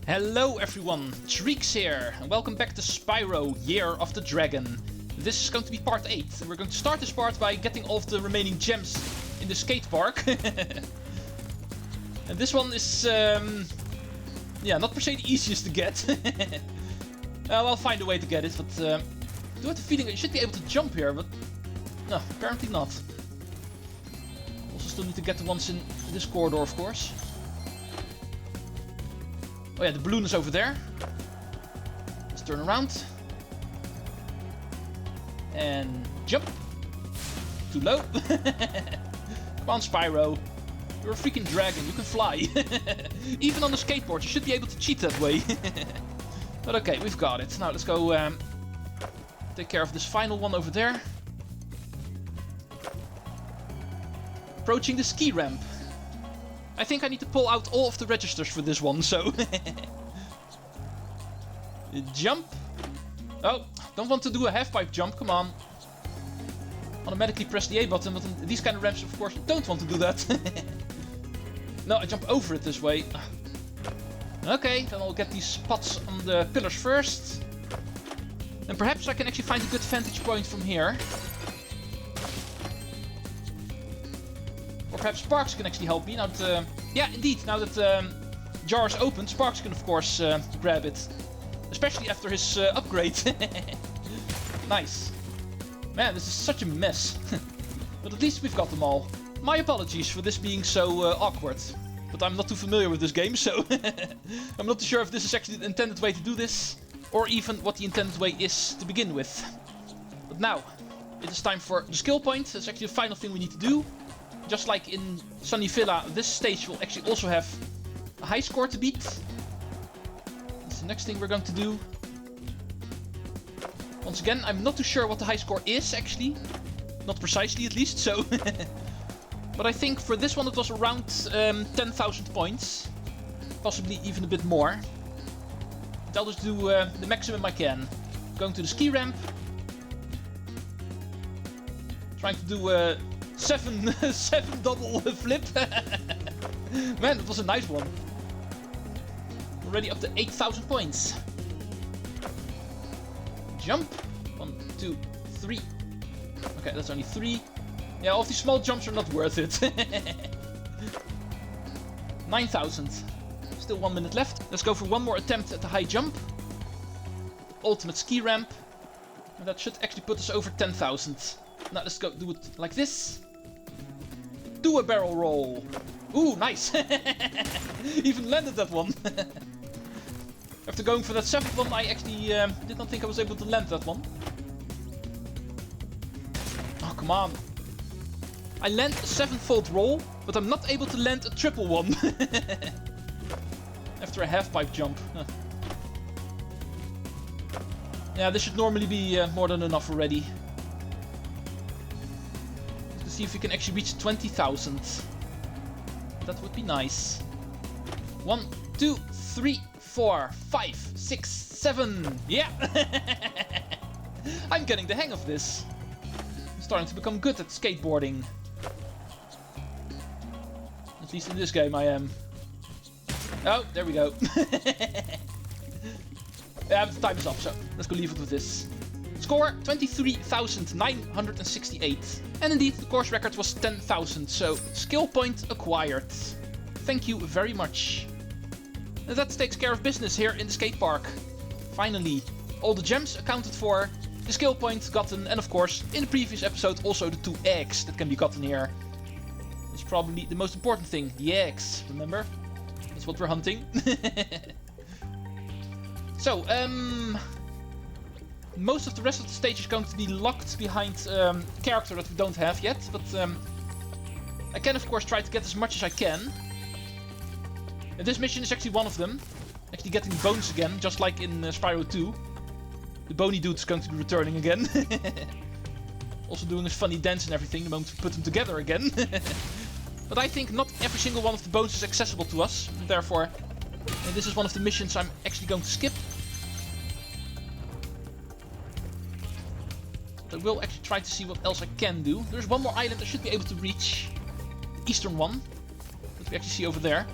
Hello everyone, Treecks here, and welcome back to Spyro, Year of the Dragon. This is going to be part 8, and we're going to start this part by getting all of the remaining gems in the skate park. And this one is, yeah, not per se the easiest to get. Well, I'll find a way to get it, but I do have the feeling I should be able to jump here, but no, apparently not. Also still need to get the ones in this corridor, of course. Oh yeah, the balloon is over there. Let's turn around. And jump. Too low. Come on, Spyro. You're a freaking dragon, you can fly. Even on the skateboard, you should be able to cheat that way. But okay, we've got it. Now let's go take care of this final one over there. Approaching the ski ramp. I think I need to pull out all of the registers for this one, so... Jump. Oh, don't want to do a half-pipe jump, come on. Automatically press the A button, but on these kind of ramps, of course, you don't want to do that. No, I jump over it this way. Okay, then I'll get these spots on the pillars first. And perhaps I can actually find a good vantage point from here. Or perhaps Sparks can actually help me. Now that, yeah, indeed, now that jar is open, Sparks can of course grab it. Especially after his upgrade. Nice. Man, this is such a mess. But at least we've got them all. My apologies for this being so awkward. But I'm not too familiar with this game, so... I'm not too sure if this is actually the intended way to do this. Or even what the intended way is to begin with. But now, it is time for the skill point. That's actually the final thing we need to do. Just like in Sunny Villa, this stage will actually also have a high score to beat. That's the next thing we're going to do. Once again, I'm not too sure what the high score is, actually. Not precisely, at least, so... But I think for this one it was around 10,000 points. Possibly even a bit more. But I'll just do the maximum I can. Going to the ski ramp. Trying to do... 7 double flip. Man, that was a nice one. Already up to 8,000 points. Jump. 1, 2, 3. Okay, that's only 3. Yeah, all of these small jumps are not worth it. 9,000. Still 1 minute left. Let's go for one more attempt at the high jump. Ultimate ski ramp. And that should actually put us over 10,000. Now let's go do it like this. Do a barrel roll. Ooh, nice. Even landed that one. After going for that 7th one, I actually did not think I was able to land that one. Oh, come on. I land a 7-fold roll, but I'm not able to land a triple one. After a half-pipe jump. Yeah, this should normally be more than enough already. See if we can actually reach 20,000. That would be nice. 1, 2, 3, 4, 5, 6, 7. Yeah! I'm getting the hang of this. I'm starting to become good at skateboarding. At least in this game I am. Oh, there we go. Yeah, but the time is up, so let's go leave it with this. Score 23,968. And indeed, the course record was 10,000, so skill point acquired. Thank you very much. And that takes care of business here in the skate park. Finally, all the gems accounted for, the skill point gotten, and of course, in the previous episode, also the 2 eggs that can be gotten here. That's probably the most important thing, the eggs, remember? That's what we're hunting. So, most of the rest of the stage is going to be locked behind a character that we don't have yet, but I can of course try to get as much as I can. And this mission is actually one of them. Actually getting bones again, just like in Spyro 2. The bony dude is going to be returning again. Also doing his funny dance and everything the moment we put them together again. But I think not every single one of the bones is accessible to us, and therefore this is one of the missions I'm actually going to skip. I will actually try to see what else I can do. There's one more island I should be able to reach. The eastern one. That we actually see over there.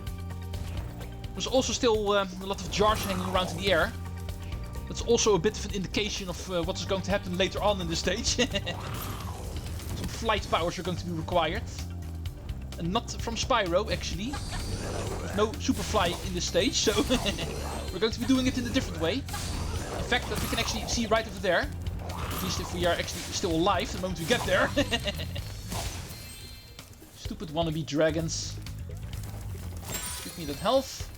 There's also still a lot of jars hanging around in the air. That's also a bit of an indication of what is going to happen later on in the stage. Some flight powers are going to be required. And not from Spyro, actually. No Superfly in this stage, so we're going to be doing it in a different way. In fact, that we can actually see right over there. At least if we are actually still alive the moment we get there. Stupid wannabe dragons. Give me that health.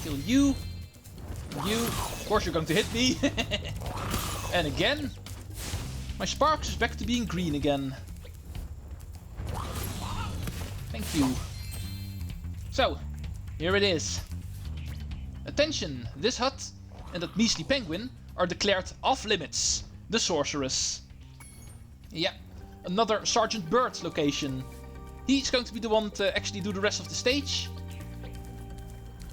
Kill you. You. Of course you're going to hit me. And again. My Sparks is back to being green again. Thank you. So, here it is. Attention, this hut and that measly penguin are declared off limits. The Sorceress. Yeah, another Sergeant Bird location. He's going to be the one to actually do the rest of the stage.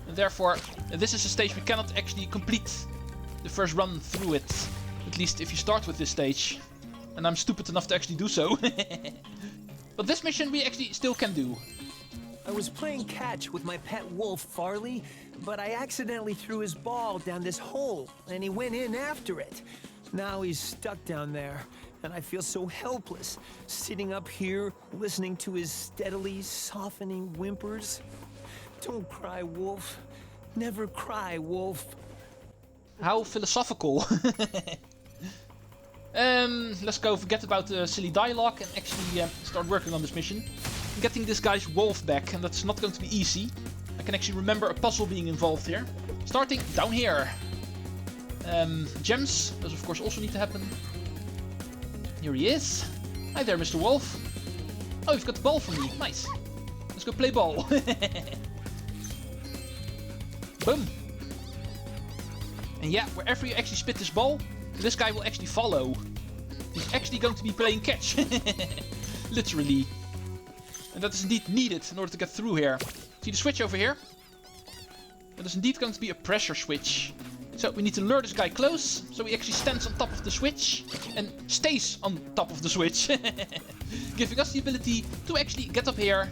And therefore, this is a stage we cannot actually complete the first run through it. At least if you start with this stage. And I'm stupid enough to actually do so. But this mission we actually still can do. I was playing catch with my pet wolf, Farley, but I accidentally threw his ball down this hole, and he went in after it. Now he's stuck down there, and I feel so helpless, sitting up here, listening to his steadily softening whimpers. Don't cry, Wolf. Never cry, Wolf. How philosophical. Let's go forget about the silly dialogue and actually start working on this mission. Getting this guy's wolf back, and that's not going to be easy. I can actually remember a puzzle being involved here. Starting down here. Gems, those of course also need to happen. Here he is. Hi there, Mr. Wolf. Oh, you've got the ball for me. Nice. Let's go play ball. Boom. And yeah, wherever you actually spit this ball, this guy will actually follow. He's actually going to be playing catch. Literally. And that is indeed needed in order to get through here. See the switch over here? That is indeed going to be a pressure switch. So we need to lure this guy close, so he actually stands on top of the switch and stays on top of the switch. Giving us the ability to actually get up here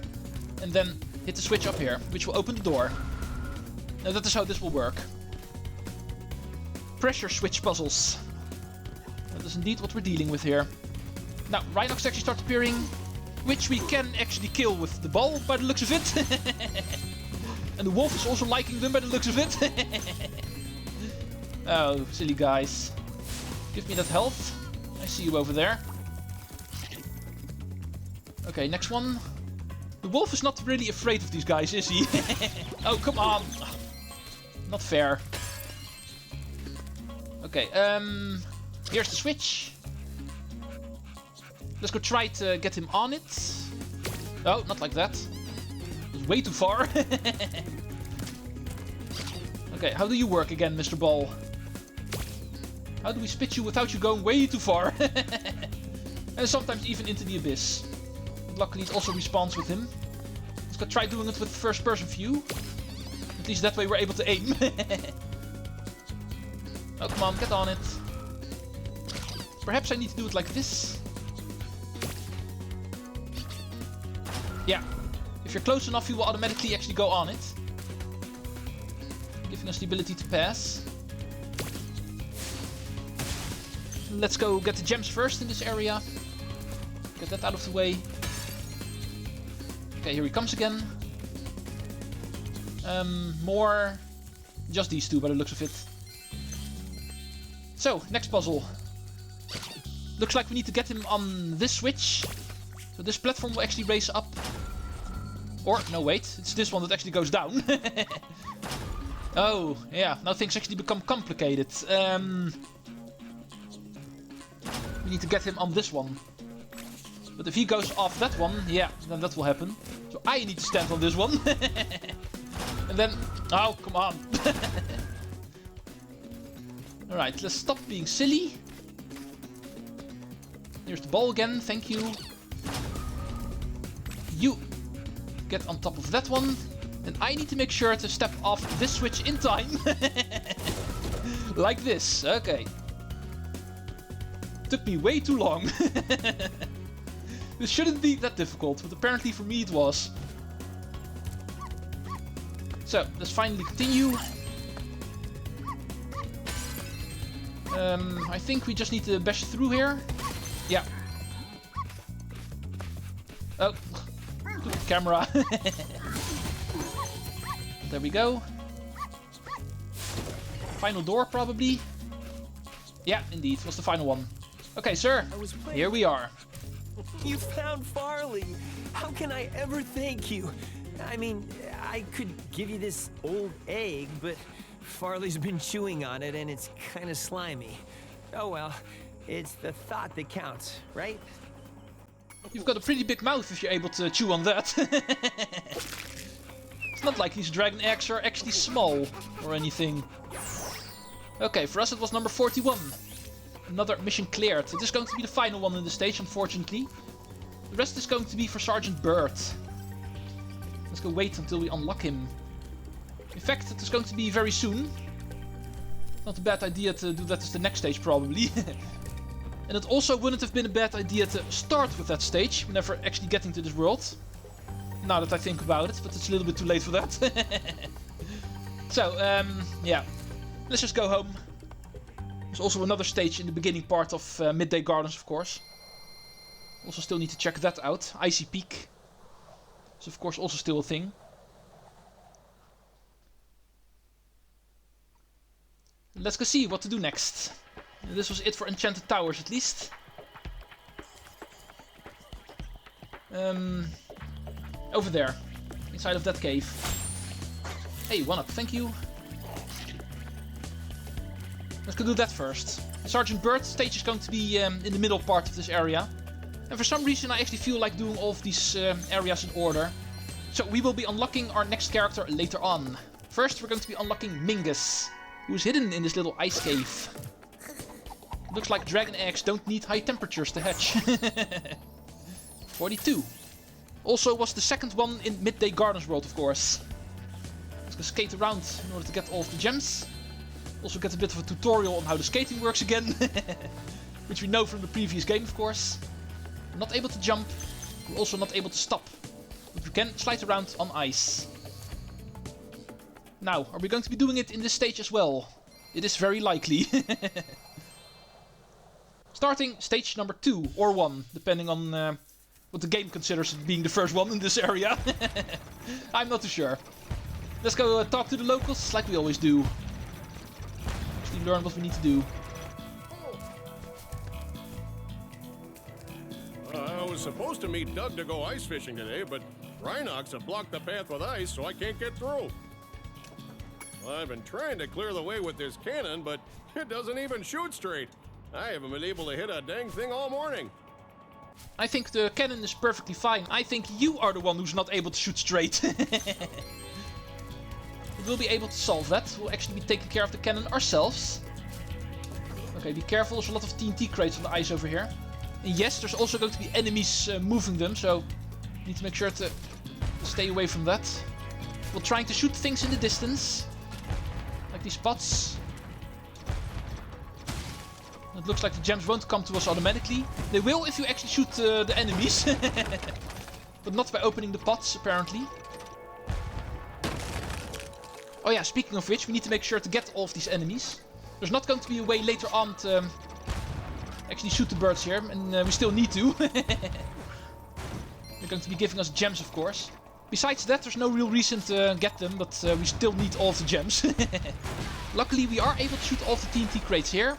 and then hit the switch up here, which will open the door. And that is how this will work. Pressure switch puzzles. That is indeed what we're dealing with here. Now, Rhinox actually starts appearing, which we can actually kill with the ball by the looks of it. And the wolf is also liking them by the looks of it. Oh, silly guys. Give me that health. I see you over there. Okay, next one. The wolf is not really afraid of these guys, is he? Oh, come on. Not fair. Okay, here's the switch. Let's go try to get him on it. Oh, not like that. It was way too far. Okay, how do you work again, Mr. Ball? How do we spit you without you going way too far? And sometimes even into the abyss. But luckily it also respawns with him. Let's go try doing it with first person view. At least that way we're able to aim. Oh, come on, get on it. Perhaps I need to do it like this. Yeah. If you're close enough, you will automatically actually go on it. Giving us the ability to pass. Let's go get the gems first in this area. Get that out of the way. Okay, here he comes again. More... Just these two by the looks of it. So, next puzzle. Looks like we need to get him on this switch. So this platform will actually raise up. Or, no wait, it's this one that actually goes down. Oh, yeah, now things actually become complicated. We need to get him on this one. But if he goes off that one, yeah, then that will happen. So I need to stand on this one. And then... Oh, come on. Alright, let's stop being silly. Here's the ball again, thank you. You get on top of that one. And I need to make sure to step off this switch in time. Like this, okay. Took me way too long. This shouldn't be that difficult, but apparently for me it was. So, let's finally continue. I think we just need to bash through here. Yeah. Oh, stupid camera. There we go. Final door, probably. Yeah, indeed, was the final one. Okay, sir, here we are. You found Farley. How can I ever thank you? I mean, I could give you this old egg, but Farley's been chewing on it and it's kind of slimy. Oh well, it's the thought that counts, right? You've got a pretty big mouth if you're able to chew on that. It's not like these dragon eggs are actually small or anything. Okay, for us it was number 41. Another mission cleared. It is going to be the final one in the stage, unfortunately. The rest is going to be for Sergeant Bird. Let's go wait until we unlock him. In fact, it is going to be very soon. Not a bad idea to do that as the next stage, probably. And it also wouldn't have been a bad idea to start with that stage, whenever actually getting to this world. Now that I think about it, but it's a little bit too late for that. So, yeah. Let's just go home. There's also another stage in the beginning part of Midday Gardens, of course. Also still need to check that out. Icy Peak. Is of course also still a thing. Let's go see what to do next. This was it for Enchanted Towers, at least. Over there. Inside of that cave. Hey, 1-up, thank you. Let's go do that first. Sergeant Bird's stage is going to be in the middle part of this area. And for some reason I actually feel like doing all of these areas in order. So we will be unlocking our next character later on. First we're going to be unlocking Mingus, who is hidden in this little ice cave. Looks like dragon eggs don't need high temperatures to hatch. 42. Also was the second one in Midday Gardens world, of course. Let's go skate around in order to get all of the gems. Also get a bit of a tutorial on how the skating works again. Which we know from the previous game, of course. We're not able to jump. We're also not able to stop. But we can slide around on ice. Now, are we going to be doing it in this stage as well? It is very likely. Starting stage number 2 or 1, depending on what the game considers being the first one in this area. I'm not too sure. Let's go talk to the locals like we always do. Actually learn what we need to do. I was supposed to meet Doug to go ice fishing today, but Rhinox have blocked the path with ice, so I can't get through. Well, I've been trying to clear the way with this cannon, but it doesn't even shoot straight. I haven't been able to hit a dang thing all morning. I think the cannon is perfectly fine. I think you are the one who's not able to shoot straight. We'll be able to solve that. We'll actually be taking care of the cannon ourselves. Okay, be careful. There's a lot of TNT crates on the ice over here. And yes, there's also going to be enemies moving them, so you need to make sure to stay away from that. We're trying to shoot things in the distance. Like these pots. It looks like the gems won't come to us automatically. They will if you actually shoot the enemies. But not by opening the pots, apparently. Oh yeah, speaking of which, we need to make sure to get all of these enemies. There's not going to be a way later on to actually shoot the birds here, and we still need to. They're going to be giving us gems, of course. Besides that, there's no real reason to get them, but we still need all of the gems. Luckily, we are able to shoot all of the TNT crates here.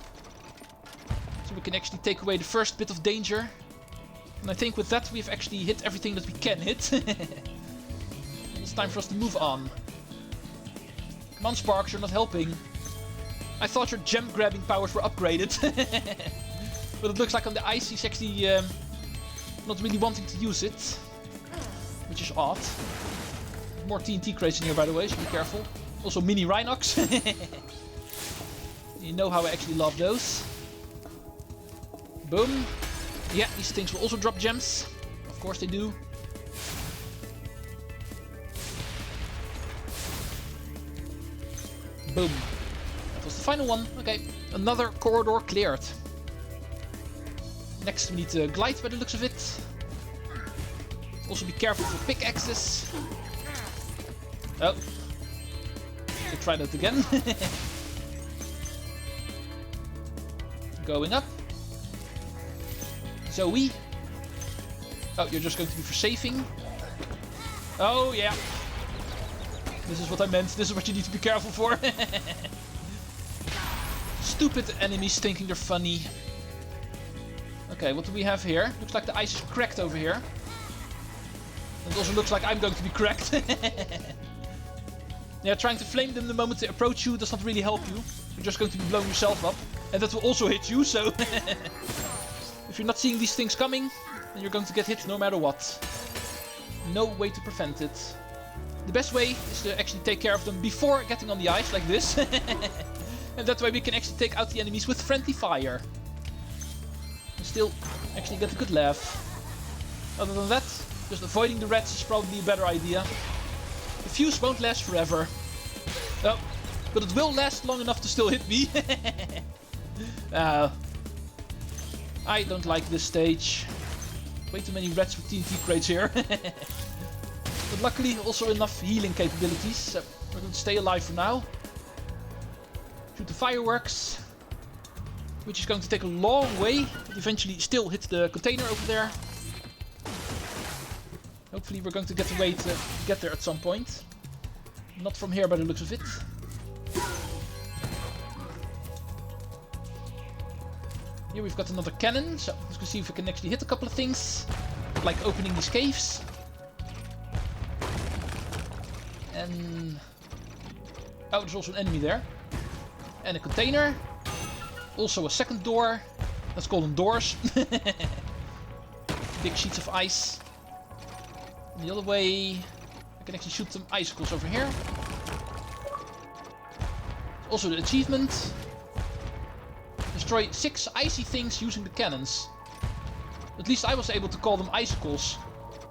So we can actually take away the first bit of danger. And I think with that, we've actually hit everything that we can hit. It's time for us to move on. Come on, Sparks, you're not helping. I thought your gem grabbing powers were upgraded. But it looks like on the ice he's actually not really wanting to use it. Which is odd. More TNT crates in here, by the way, so be careful. Also mini Rhinox. You know how I actually love those. Boom. Yeah, these things will also drop gems. Of course they do. Boom. That was the final one. Okay, another corridor cleared. Next we need to glide by the looks of it. Also be careful for pickaxes. Oh, try that again. Going up. Zoe. Oh, you're just going to be for saving. Oh, yeah. This is what I meant. This is what you need to be careful for. Stupid enemies thinking they're funny. Okay, what do we have here? Looks like the ice is cracked over here. It also looks like I'm going to be cracked. Yeah, trying to flame them the moment they approach you does not really help you. You're just going to be blowing yourself up. And that will also hit you, so... If you're not seeing these things coming, then you're going to get hit no matter what. No way to prevent it. The best way is to actually take care of them before getting on the ice, like this. And that way we can actually take out the enemies with friendly fire. And still actually get a good laugh. Other than that, just avoiding the rats is probably a better idea. The fuse won't last forever. Oh, but it will last long enough to still hit me. I don't like this stage. Way too many rats with TNT crates here. But luckily also enough healing capabilities. So we're going to stay alive for now. Shoot the fireworks. Which is going to take a long way. But eventually still hit the container over there. Hopefully we're going to get away to get there at some point. Not from here by the looks of it. Here we've got another cannon, so let's go see if we can actually hit a couple of things. Like opening these caves. And... oh, there's also an enemy there. And a container. Also a second door. Let's call them doors. Big sheets of ice. And the other way... I can actually shoot some icicles over here. Also the achievement. Destroy 6 icy things using the cannons. At least I was able to call them icicles.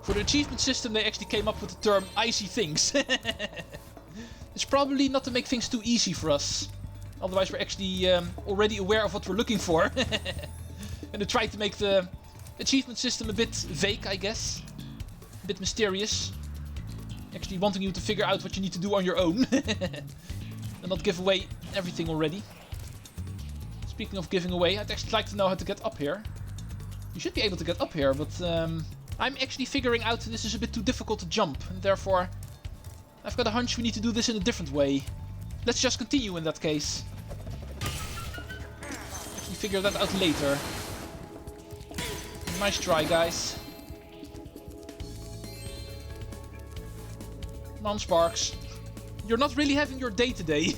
For the achievement system they actually came up with the term icy things. It's probably not to make things too easy for us. Otherwise we're actually already aware of what we're looking for. And they try to make the achievement system a bit vague, I guess. A bit mysterious. Actually wanting you to figure out what you need to do on your own. And not give away everything already. Speaking of giving away, I'd actually like to know how to get up here. You should be able to get up here, but I'm actually figuring out this is a bit too difficult to jump. And therefore, I've got a hunch we need to do this in a different way. Let's just continue in that case. Actually figure that out later. Nice try, guys. Come on, Sparks. You're not really having your day today.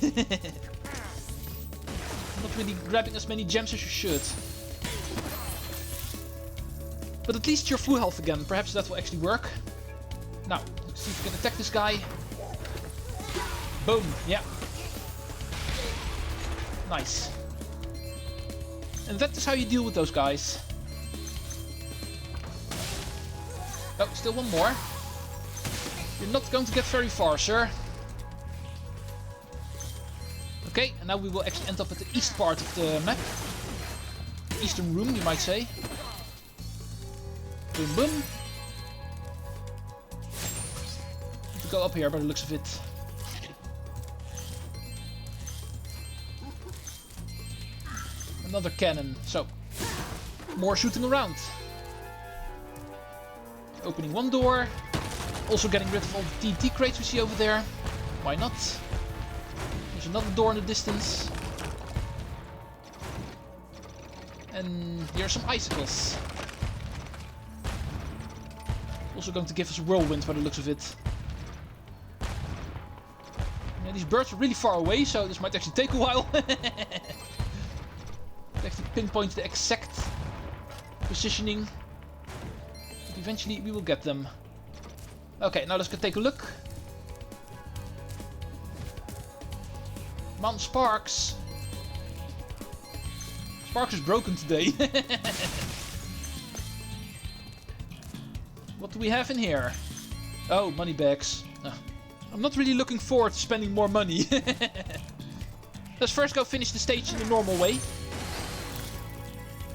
Not really grabbing as many gems as you should. But at least you're full health again. Perhaps that will actually work. Now, let's see if we can attack this guy. Boom. Yeah. Nice. And that is how you deal with those guys. Oh, still one more. You're not going to get very far, sir. Okay, and now we will actually end up at the east part of the map. Eastern room, you might say. Boom, boom. Need to go up here by the looks of it. Another cannon. So, more shooting around. Opening one door. Also getting rid of all the TNT crates we see over there. Why not? There's another door in the distance. And here are some icicles. Also going to give us a whirlwind by the looks of it. Yeah, these birds are really far away, so this might actually take a while. To actually pinpoint the exact positioning. But eventually we will get them. Okay, now let's go take a look. Come on, Sparks. Sparks is broken today. What do we have in here? Oh, money bags. I'm not really looking forward to spending more money. Let's first go finish the stage in the normal way.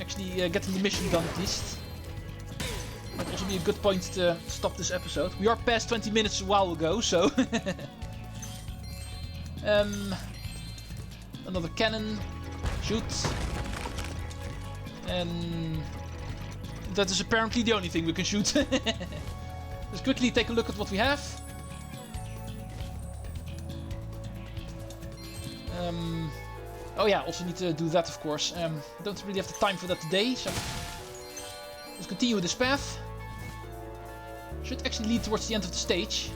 Actually, getting the mission done at least. Might also be a good point to stop this episode. We are past 20 minutes a while ago, so... Another cannon. Shoot. And that is apparently the only thing we can shoot. Let's quickly take a look at what we have. Oh yeah, also need to do that, of course. Don't really have the time for that today, so let's continue this path. Should actually lead towards the end of the stage.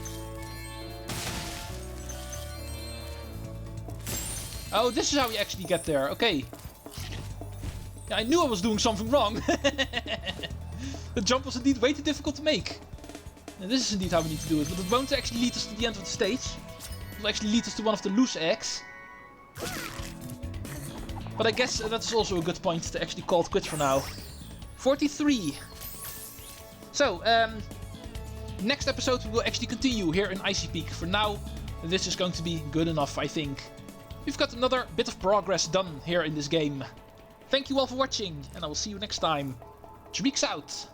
Oh, this is how we actually get there. Okay. Yeah, I knew I was doing something wrong. The jump was indeed way too difficult to make. And this is indeed how we need to do it, but it won't actually lead us to the end of the stage. It will actually lead us to one of the loose eggs. But I guess that's also a good point to actually call it quits for now. 43. So, next episode we will actually continue here in Icy Peak. For now, this is going to be good enough, I think. We've got another bit of progress done here in this game. Thank you all for watching, and I will see you next time. Treecks out!